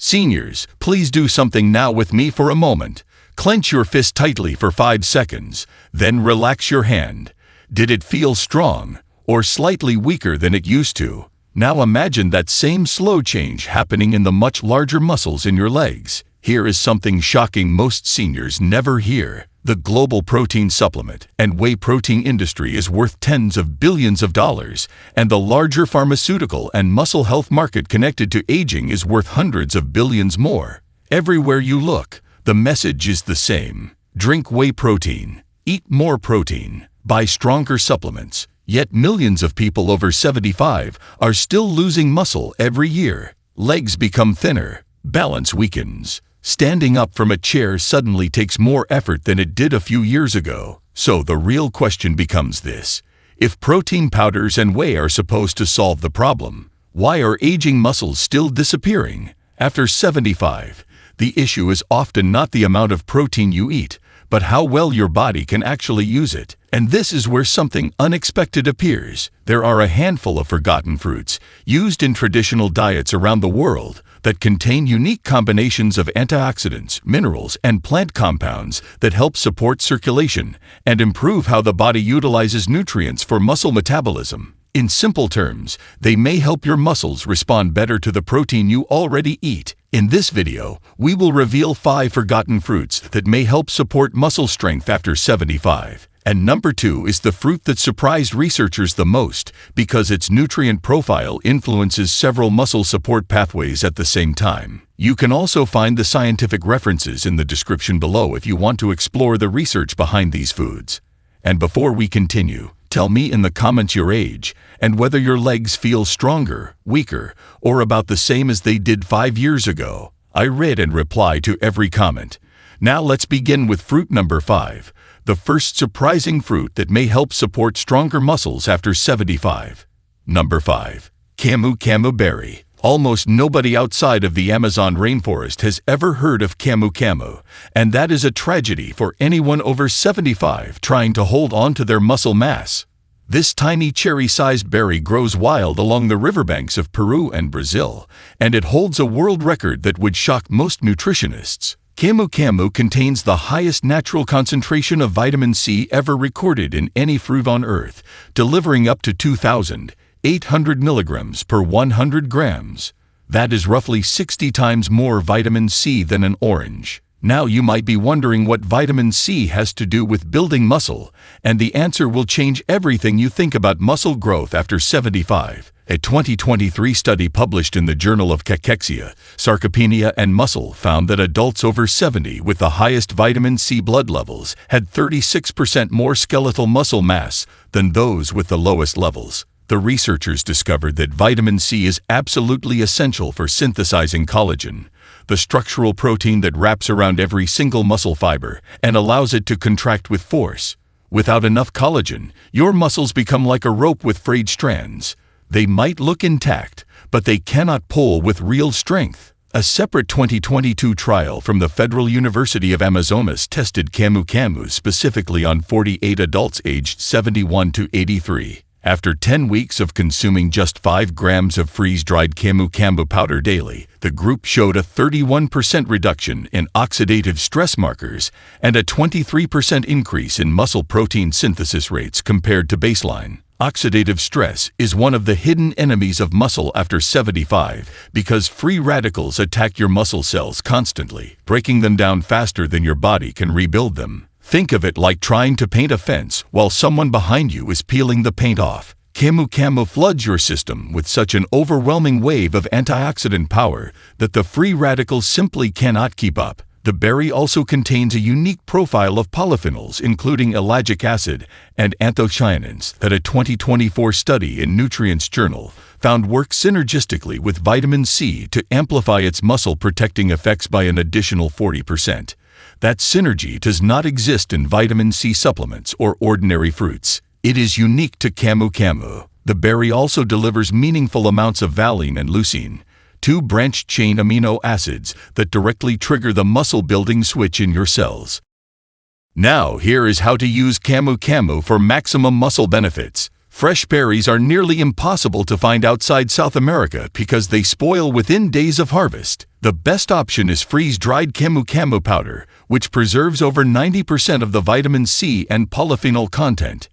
Seniors, please do something now with me for a moment. Clench your fist tightly for 5 seconds, then relax your hand. Did it feel strong, or slightly weaker than it used to? Now imagine that same slow change happening in the much larger muscles in your legs. Here is something shocking most seniors never hear. The global protein supplement and whey protein industry is worth tens of billions of dollars, and the larger pharmaceutical and muscle health market connected to aging is worth hundreds of billions more. Everywhere you look, the message is the same. Drink whey protein. Eat more protein. Buy stronger supplements. Yet millions of people over 75 are still losing muscle every year. Legs become thinner. Balance weakens. Standing up from a chair suddenly takes more effort than it did a few years ago. So the real question becomes this: if protein powders and whey are supposed to solve the problem, why are aging muscles still disappearing? After 75, the issue is often not the amount of protein you eat, but how well your body can actually use it. And this is where something unexpected appears. There are a handful of forgotten fruits used in traditional diets around the world that contain unique combinations of antioxidants, minerals, and plant compounds that help support circulation and improve how the body utilizes nutrients for muscle metabolism. In simple terms, they may help your muscles respond better to the protein you already eat. In this video, we will reveal 5 forgotten fruits that may help support muscle strength after 75. And number 2 is the fruit that surprised researchers the most because its nutrient profile influences several muscle support pathways at the same time. You can also find the scientific references in the description below if you want to explore the research behind these foods. And before we continue, tell me in the comments your age and whether your legs feel stronger, weaker, or about the same as they did 5 years ago. I read and reply to every comment. Now let's begin with fruit number 5. The first surprising fruit that may help support stronger muscles after 75. Number 5. Camu berry. Almost nobody outside of the Amazon rainforest has ever heard of camu, and that is a tragedy for anyone over 75 trying to hold on to their muscle mass. This tiny cherry-sized berry grows wild along the riverbanks of Peru and Brazil, and it holds a world record that would shock most nutritionists. Camu contains the highest natural concentration of vitamin C ever recorded in any fruit on Earth, delivering up to 2,800 milligrams per 100 grams. That is roughly 60 times more vitamin C than an orange. Now you might be wondering what vitamin C has to do with building muscle, and the answer will change everything you think about muscle growth after 75. A 2023 study published in the Journal of Cachexia, Sarcopenia and Muscle found that adults over 70 with the highest vitamin C blood levels had 36% more skeletal muscle mass than those with the lowest levels. The researchers discovered that vitamin C is absolutely essential for synthesizing collagen, the structural protein that wraps around every single muscle fiber and allows it to contract with force. Without enough collagen, your muscles become like a rope with frayed strands. They might look intact, but they cannot pull with real strength. A separate 2022 trial from the Federal University of Amazonas tested camu specifically on 48 adults aged 71 to 83. After 10 weeks of consuming just 5 grams of freeze-dried camu powder daily, the group showed a 31% reduction in oxidative stress markers and a 23% increase in muscle protein synthesis rates compared to baseline. Oxidative stress is one of the hidden enemies of muscle after 75 because free radicals attack your muscle cells constantly, breaking them down faster than your body can rebuild them. Think of it like trying to paint a fence while someone behind you is peeling the paint off. Camu floods your system with such an overwhelming wave of antioxidant power that the free radicals simply cannot keep up. The berry also contains a unique profile of polyphenols, including ellagic acid and anthocyanins, that a 2024 study in Nutrients Journal found work synergistically with vitamin C to amplify its muscle-protecting effects by an additional 40%. That synergy does not exist in vitamin C supplements or ordinary fruits. It is unique to camu. The berry also delivers meaningful amounts of valine and leucine, 2 branched-chain amino acids that directly trigger the muscle-building switch in your cells. Now, here is how to use camu for maximum muscle benefits. Fresh berries are nearly impossible to find outside South America because they spoil within days of harvest. The best option is freeze-dried camu powder, which preserves over 90% of the vitamin C and polyphenol content.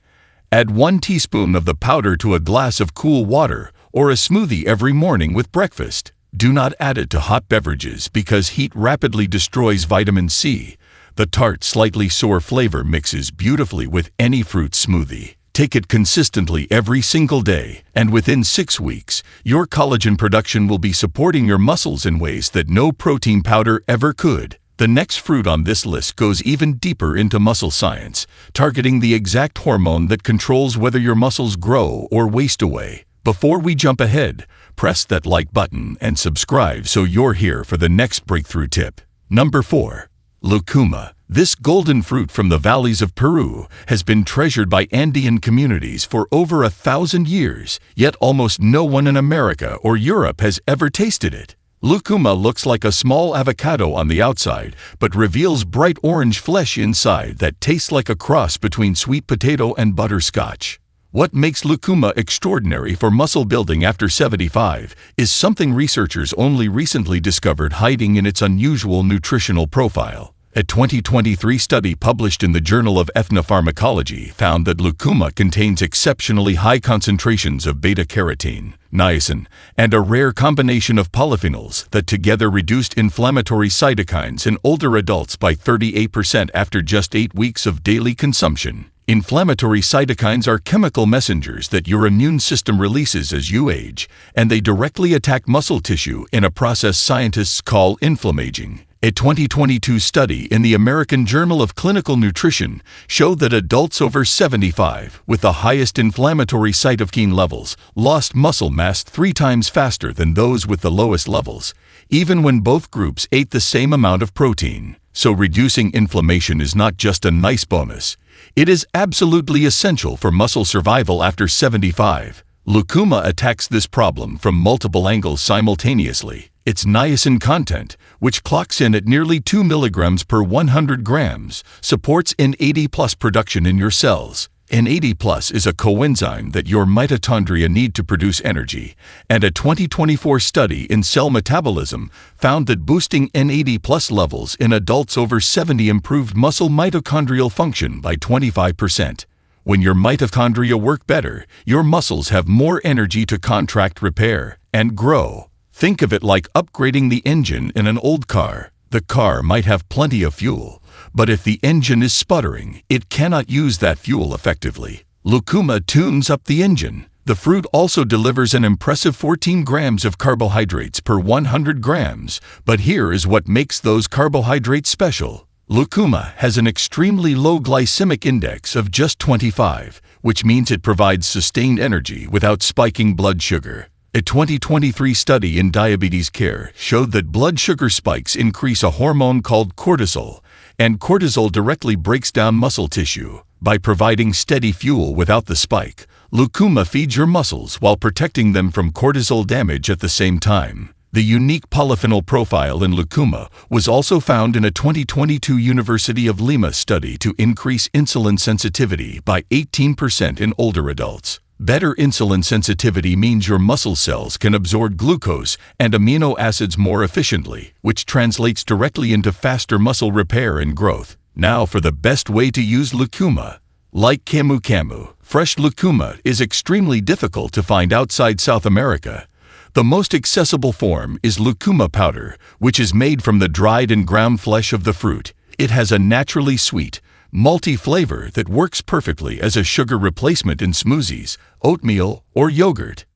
Add 1 teaspoon of the powder to a glass of cool water or a smoothie every morning with breakfast. Do not add it to hot beverages because heat rapidly destroys vitamin C. The tart, slightly sour flavor mixes beautifully with any fruit smoothie. Take it consistently every single day, and within 6 weeks, your collagen production will be supporting your muscles in ways that no protein powder ever could. The next fruit on this list goes even deeper into muscle science, targeting the exact hormone that controls whether your muscles grow or waste away. Before we jump ahead, press that like button and subscribe so you're here for the next breakthrough tip. Number 4. Lucuma. This golden fruit from the valleys of Peru has been treasured by Andean communities for over 1,000 years, yet almost no one in America or Europe has ever tasted it. Lucuma looks like a small avocado on the outside, but reveals bright orange flesh inside that tastes like a cross between sweet potato and butterscotch. What makes lucuma extraordinary for muscle building after 75 is something researchers only recently discovered hiding in its unusual nutritional profile. A 2023 study published in the Journal of Ethnopharmacology found that lucuma contains exceptionally high concentrations of beta-carotene, niacin, and a rare combination of polyphenols that together reduced inflammatory cytokines in older adults by 38% after just 8 weeks of daily consumption. Inflammatory cytokines are chemical messengers that your immune system releases as you age, and they directly attack muscle tissue in a process scientists call inflammaging. A 2022 study in the American Journal of Clinical Nutrition showed that adults over 75 with the highest inflammatory cytokine levels lost muscle mass 3 times faster than those with the lowest levels, even when both groups ate the same amount of protein. So reducing inflammation is not just a nice bonus. It is absolutely essential for muscle survival after 75. Lucuma attacks this problem from multiple angles simultaneously. Its niacin content, which clocks in at nearly 2 milligrams per 100 grams, supports N80+ production in your cells. N80+ is a coenzyme that your mitochondria need to produce energy, and a 2024 study in cell metabolism found that boosting N80+ levels in adults over 70 improved muscle mitochondrial function by 25%. When your mitochondria work better, your muscles have more energy to contract, repair, and grow. Think of it like upgrading the engine in an old car. The car might have plenty of fuel, but if the engine is sputtering, it cannot use that fuel effectively. Lucuma tunes up the engine. The fruit also delivers an impressive 14 grams of carbohydrates per 100 grams, but here is what makes those carbohydrates special. Lucuma has an extremely low glycemic index of just 25, which means it provides sustained energy without spiking blood sugar. A 2023 study in diabetes care showed that blood sugar spikes increase a hormone called cortisol, and cortisol directly breaks down muscle tissue. By providing steady fuel without the spike, lucuma feeds your muscles while protecting them from cortisol damage at the same time. The unique polyphenol profile in lucuma was also found in a 2022 University of Lima study to increase insulin sensitivity by 18% in older adults. Better insulin sensitivity means your muscle cells can absorb glucose and amino acids more efficiently, which translates directly into faster muscle repair and growth. Now for the best way to use lucuma. Like camu, fresh lucuma is extremely difficult to find outside South America. The most accessible form is lucuma powder, which is made from the dried and ground flesh of the fruit. It has a naturally sweet, malty flavor that works perfectly as a sugar replacement in smoothies, oatmeal, or yogurt.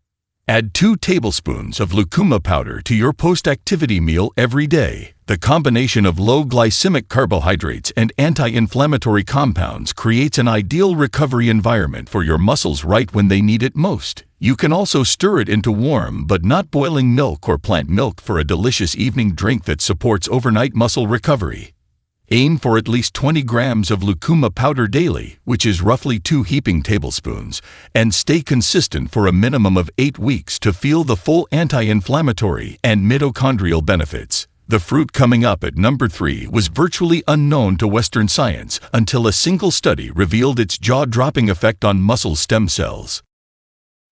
Add 2 tablespoons of lucuma powder to your post-activity meal every day. The combination of low glycemic carbohydrates and anti-inflammatory compounds creates an ideal recovery environment for your muscles right when they need it most. You can also stir it into warm but not boiling milk or plant milk for a delicious evening drink that supports overnight muscle recovery. Aim for at least 20 grams of lucuma powder daily, which is roughly 2 heaping tablespoons, and stay consistent for a minimum of 8 weeks to feel the full anti-inflammatory and mitochondrial benefits. The fruit coming up at number 3 was virtually unknown to Western science until a single study revealed its jaw-dropping effect on muscle stem cells.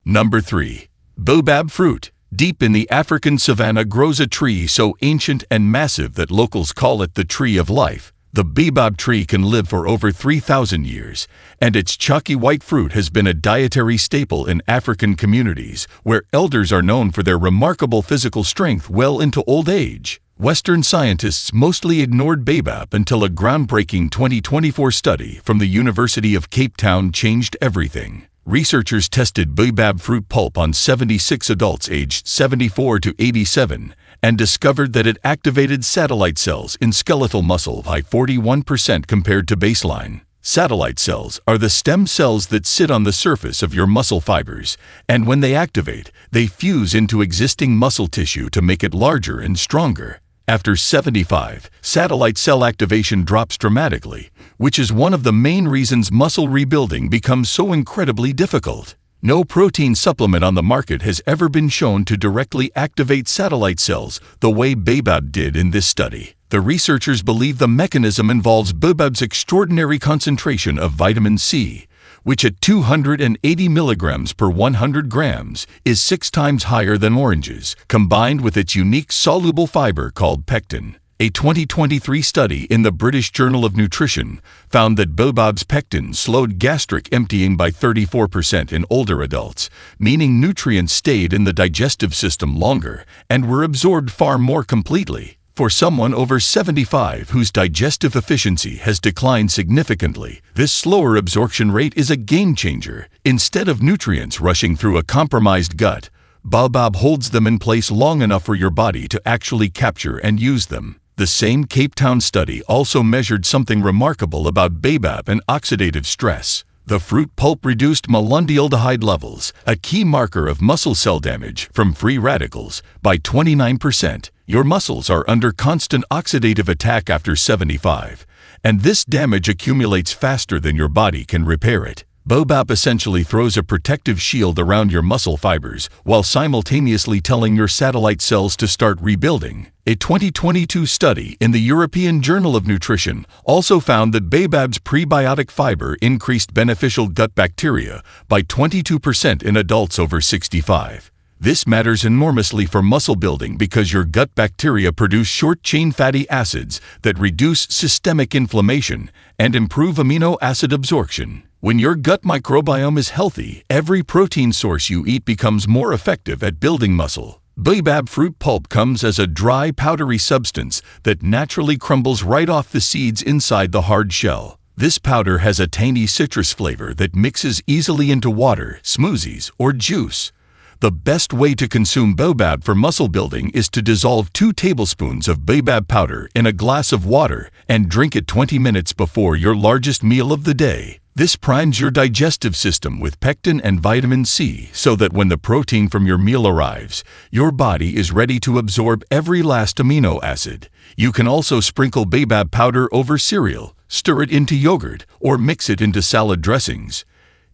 Number 3. Baobab fruit. Deep in the African savanna grows a tree so ancient and massive that locals call it the tree of life. The baobab tree can live for over 3,000 years, and its chalky white fruit has been a dietary staple in African communities, where elders are known for their remarkable physical strength well into old age. Western scientists mostly ignored baobab until a groundbreaking 2024 study from the University of Cape Town changed everything. Researchers tested baobab fruit pulp on 76 adults aged 74 to 87 and discovered that it activated satellite cells in skeletal muscle by 41% compared to baseline. Satellite cells are the stem cells that sit on the surface of your muscle fibers, and when they activate, they fuse into existing muscle tissue to make it larger and stronger. After 75, satellite cell activation drops dramatically, which is one of the main reasons muscle rebuilding becomes so incredibly difficult. No protein supplement on the market has ever been shown to directly activate satellite cells the way baobab did in this study. The researchers believe the mechanism involves baobab's extraordinary concentration of vitamin C, which at 280 milligrams per 100 grams is 6 times higher than oranges, combined with its unique soluble fiber called pectin. A 2023 study in the British Journal of Nutrition found that baobab's pectin slowed gastric emptying by 34% in older adults, meaning nutrients stayed in the digestive system longer and were absorbed far more completely. For someone over 75 whose digestive efficiency has declined significantly, this slower absorption rate is a game changer. Instead of nutrients rushing through a compromised gut, baobab holds them in place long enough for your body to actually capture and use them. The same Cape Town study also measured something remarkable about baobab and oxidative stress. The fruit pulp reduced malondialdehyde levels, a key marker of muscle cell damage from free radicals, by 29%. Your muscles are under constant oxidative attack after 75, and this damage accumulates faster than your body can repair it. Baobab essentially throws a protective shield around your muscle fibers while simultaneously telling your satellite cells to start rebuilding. A 2022 study in the European Journal of Nutrition also found that baobab's prebiotic fiber increased beneficial gut bacteria by 22% in adults over 65. This matters enormously for muscle building because your gut bacteria produce short-chain fatty acids that reduce systemic inflammation and improve amino acid absorption. When your gut microbiome is healthy, every protein source you eat becomes more effective at building muscle. Baobab fruit pulp comes as a dry, powdery substance that naturally crumbles right off the seeds inside the hard shell. This powder has a tangy citrus flavor that mixes easily into water, smoothies, or juice. The best way to consume baobab for muscle building is to dissolve 2 tablespoons of baobab powder in a glass of water and drink it 20 minutes before your largest meal of the day. This primes your digestive system with pectin and vitamin C so that when the protein from your meal arrives, your body is ready to absorb every last amino acid. You can also sprinkle baobab powder over cereal, stir it into yogurt, or mix it into salad dressings.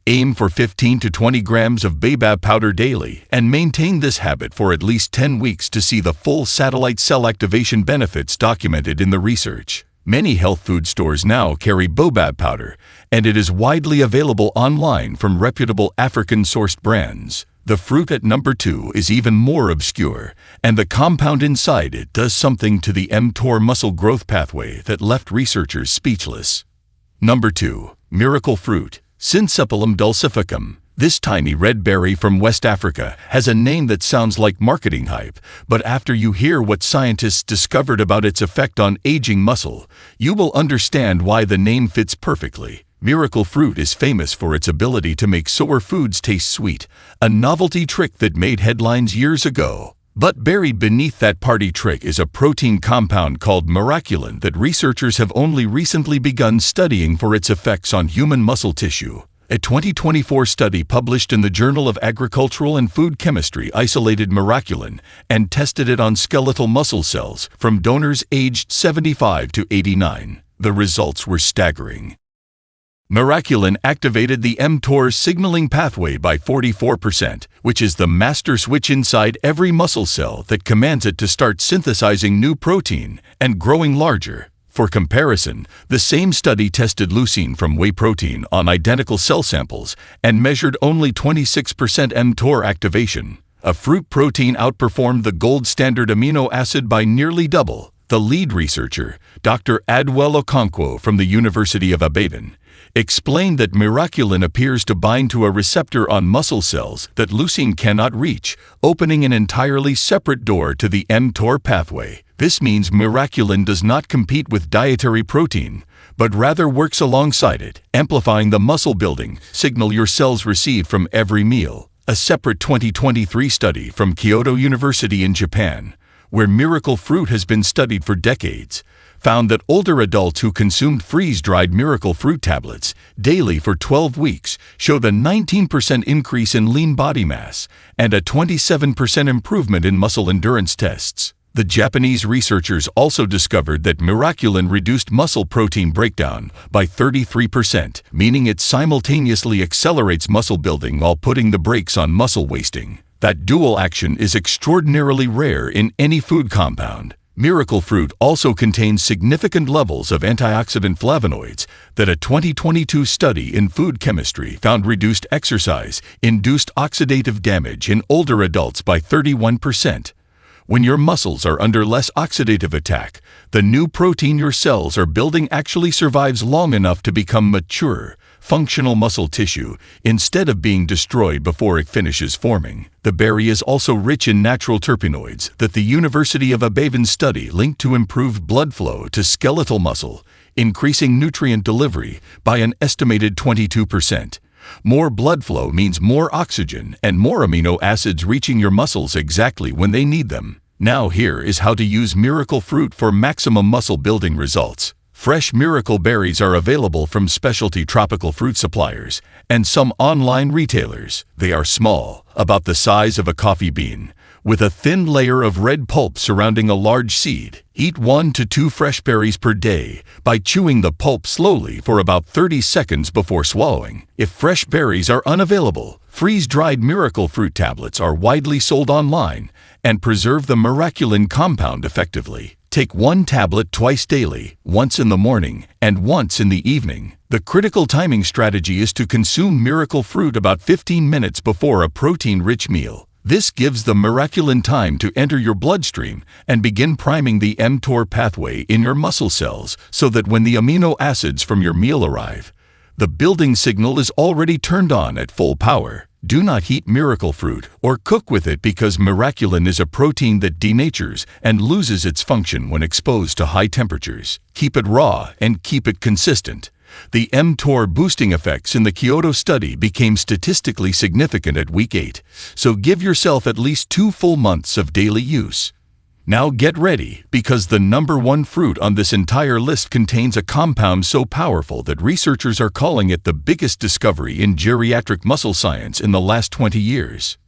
Aim for 15 to 20 grams of baobab powder daily and maintain this habit for at least 10 weeks to see the full satellite cell activation benefits documented in the research. Many health food stores now carry baobab powder, and it is widely available online from reputable African-sourced brands. The fruit at number 2 is even more obscure, and the compound inside it does something to the mTOR muscle growth pathway that left researchers speechless. Number 2. Miracle fruit. Syncephalum dulcificum. This tiny red berry from West Africa has a name that sounds like marketing hype, but after you hear what scientists discovered about its effect on aging muscle, you will understand why the name fits perfectly. Miracle fruit is famous for its ability to make sour foods taste sweet, a novelty trick that made headlines years ago. But buried beneath that party trick is a protein compound called miraculin that researchers have only recently begun studying for its effects on human muscle tissue. A 2024 study published in the Journal of Agricultural and Food Chemistry isolated miraculin and tested it on skeletal muscle cells from donors aged 75 to 89. The results were staggering. Miraculin activated the mTOR signaling pathway by 44%, which is the master switch inside every muscle cell that commands it to start synthesizing new protein and growing larger. For comparison, the same study tested leucine from whey protein on identical cell samples and measured only 26% mTOR activation. A fruit protein outperformed the gold standard amino acid by nearly double. The lead researcher, Dr. Adwell Okonkwo from the University of Ibadan, explained that miraculin appears to bind to a receptor on muscle cells that leucine cannot reach, opening an entirely separate door to the mTOR pathway. This means miraculin does not compete with dietary protein, but rather works alongside it, amplifying the muscle-building signal your cells receive from every meal. A separate 2023 study from Kyoto University in Japan, where miracle fruit has been studied for decades, found that older adults who consumed freeze-dried miracle fruit tablets daily for 12 weeks showed a 19% increase in lean body mass and a 27% improvement in muscle endurance tests. The Japanese researchers also discovered that miraculin reduced muscle protein breakdown by 33%, meaning it simultaneously accelerates muscle building while putting the brakes on muscle wasting. That dual action is extraordinarily rare in any food compound. Miracle fruit also contains significant levels of antioxidant flavonoids that a 2022 study in food chemistry found reduced exercise-induced oxidative damage in older adults by 31%. When your muscles are under less oxidative attack, the new protein your cells are building actually survives long enough to become mature, functional muscle tissue instead of being destroyed before it finishes forming. The berry is also rich in natural terpenoids that the University of Ibadan study linked to improved blood flow to skeletal muscle, increasing nutrient delivery by an estimated 22%. More blood flow means more oxygen and more amino acids reaching your muscles exactly when they need them. Now here is how to use miracle fruit for maximum muscle building results. Fresh miracle berries are available from specialty tropical fruit suppliers and some online retailers. They are small, about the size of a coffee bean, with a thin layer of red pulp surrounding a large seed. Eat 1 to 2 fresh berries per day by chewing the pulp slowly for about 30 seconds before swallowing. If fresh berries are unavailable, freeze-dried miracle fruit tablets are widely sold online and preserve the miraculin compound effectively. Take 1 tablet twice daily, once in the morning and once in the evening. The critical timing strategy is to consume miracle fruit about 15 minutes before a protein-rich meal. This gives the miraculin time to enter your bloodstream and begin priming the mTOR pathway in your muscle cells so that when the amino acids from your meal arrive, the building signal is already turned on at full power. Do not heat miracle fruit or cook with it because miraculin is a protein that denatures and loses its function when exposed to high temperatures. Keep it raw and keep it consistent. The mTOR boosting effects in the Kyoto study became statistically significant at week 8, so give yourself at least 2 full months of daily use. Now get ready, because the number 1 fruit on this entire list contains a compound so powerful that researchers are calling it the biggest discovery in geriatric muscle science in the last 20 years.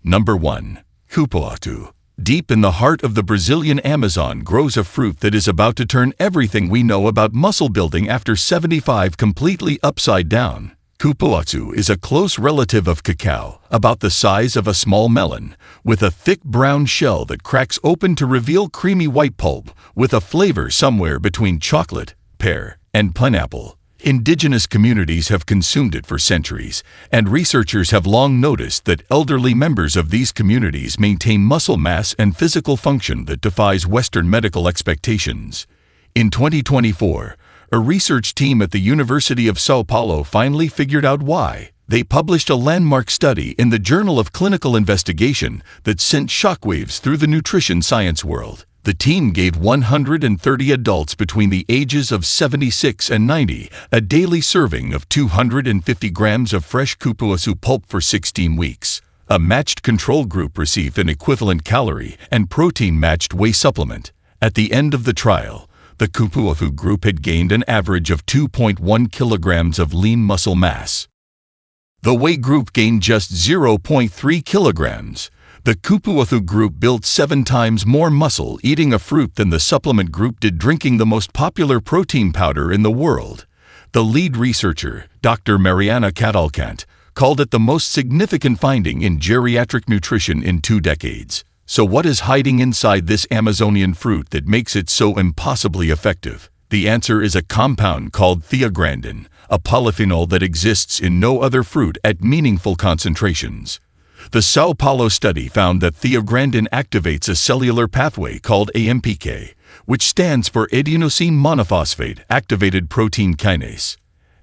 Number 1. Cupuaçu. Deep in the heart of the Brazilian Amazon grows a fruit that is about to turn everything we know about muscle building after 75 completely upside down. Cupuaçu is a close relative of cacao, about the size of a small melon, with a thick brown shell that cracks open to reveal creamy white pulp, with a flavor somewhere between chocolate, pear, and pineapple. Indigenous communities have consumed it for centuries, and researchers have long noticed that elderly members of these communities maintain muscle mass and physical function that defies Western medical expectations. In 2024, a research team at the University of São Paulo finally figured out why. They published a landmark study in the Journal of Clinical Investigation that sent shockwaves through the nutrition science world. The team gave 130 adults between the ages of 76 and 90 a daily serving of 250 grams of fresh cupuaçu pulp for 16 weeks. A matched control group received an equivalent calorie and protein-matched whey supplement. At the end of the trial, the cupuaçu group had gained an average of 2.1 kilograms of lean muscle mass. The whey group gained just 0.3 kilograms. The cupuaçu group built 7 times more muscle eating a fruit than the supplement group did drinking the most popular protein powder in the world. The lead researcher, Dr. Mariana Cadalcant, called it the most significant finding in geriatric nutrition in 2 decades. So what is hiding inside this Amazonian fruit that makes it so impossibly effective? The answer is a compound called theobromine, a polyphenol that exists in no other fruit at meaningful concentrations. The Sao Paulo study found that theobromine activates a cellular pathway called AMPK, which stands for adenosine monophosphate activated protein kinase.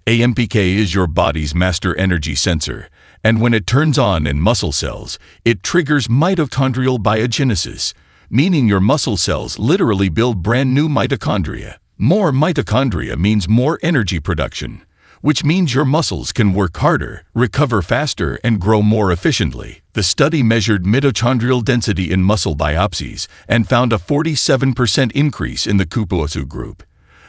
AMPK is your body's master energy sensor, and when it turns on in muscle cells, it triggers mitochondrial biogenesis, meaning your muscle cells literally build brand new mitochondria. More mitochondria means more energy production, which means your muscles can work harder, recover faster, and grow more efficiently. The study measured mitochondrial density in muscle biopsies and found a 47% increase in the cupuaçu group.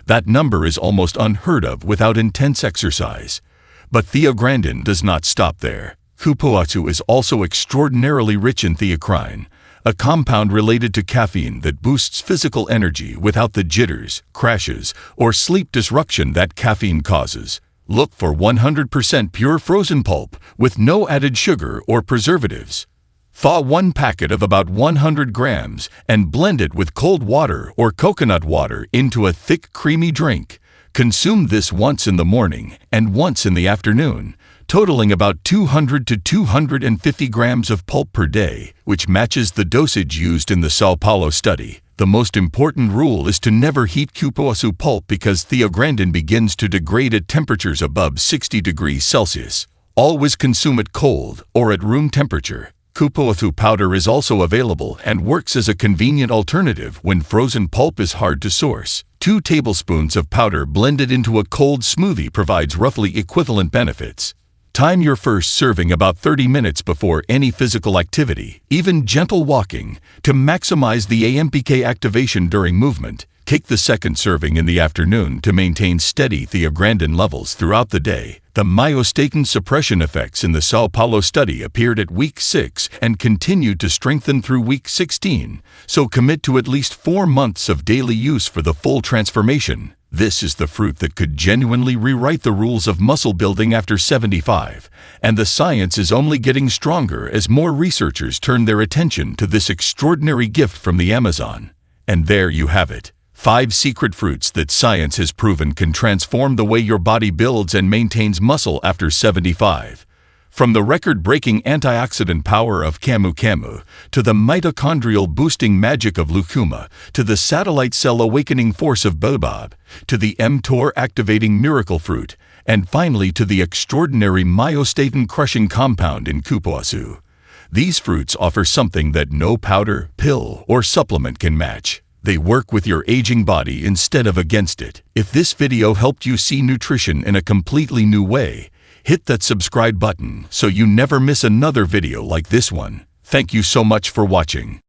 That number is almost unheard of without intense exercise. But theobromine does not stop there. Cupuaçu is also extraordinarily rich in theocrine, a compound related to caffeine that boosts physical energy without the jitters, crashes, or sleep disruption that caffeine causes. Look for 100% pure frozen pulp with no added sugar or preservatives. Thaw 1 packet of about 100 grams and blend it with cold water or coconut water into a thick, creamy drink. Consume this once in the morning and once in the afternoon, totaling about 200 to 250 grams of pulp per day, which matches the dosage used in the Sao Paulo study. The most important rule is to never heat cupuaçu pulp because theobromine begins to degrade at temperatures above 60 degrees Celsius. Always consume it cold or at room temperature. Cupuaçu powder is also available and works as a convenient alternative when frozen pulp is hard to source. 2 tablespoons of powder blended into a cold smoothie provides roughly equivalent benefits. Time your first serving about 30 minutes before any physical activity, even gentle walking, to maximize the AMPK activation during movement. Take the second serving in the afternoon to maintain steady theobromine levels throughout the day. The myostatin suppression effects in the Sao Paulo study appeared at week 6 and continued to strengthen through week 16, so commit to at least 4 months of daily use for the full transformation. This is the fruit that could genuinely rewrite the rules of muscle building after 75, and the science is only getting stronger as more researchers turn their attention to this extraordinary gift from the Amazon. And there you have it. 5 secret fruits that science has proven can transform the way your body builds and maintains muscle after 75. From the record-breaking antioxidant power of camu camu, to the mitochondrial-boosting magic of lucuma, to the satellite cell awakening force of baobab, to the mTOR-activating miracle fruit, and finally to the extraordinary myostatin-crushing compound in cupuaçu. These fruits offer something that no powder, pill, or supplement can match. They work with your aging body instead of against it. If this video helped you see nutrition in a completely new way, hit that subscribe button so you never miss another video like this one. Thank you so much for watching.